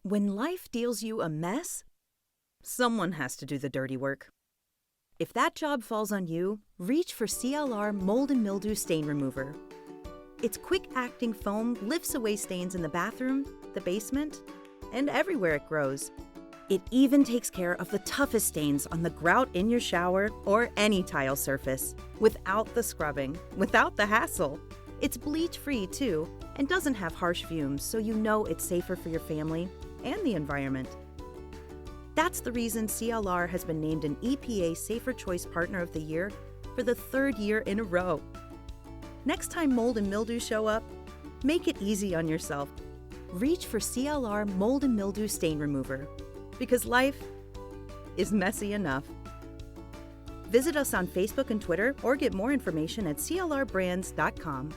When life deals you a mess, someone has to do the dirty work. If that job falls on you, reach for CLR Mold and Mildew Stain Remover. Its quick-acting foam lifts away stains in the bathroom, the basement, and everywhere it grows. It even takes care of the toughest stains on the grout in your shower or any tile surface, without the scrubbing, without the hassle. It's bleach-free too, and doesn't have harsh fumes, so you know it's safer for your family and the environment. That's the reason CLR has been named an EPA Safer Choice Partner of the Year for the 3rd year in a row. Next time mold and mildew show up, make it easy on yourself. Reach for CLR Mold and Mildew Stain Remover, because life is messy enough. Visit us on Facebook and Twitter, or get more information at clrbrands.com.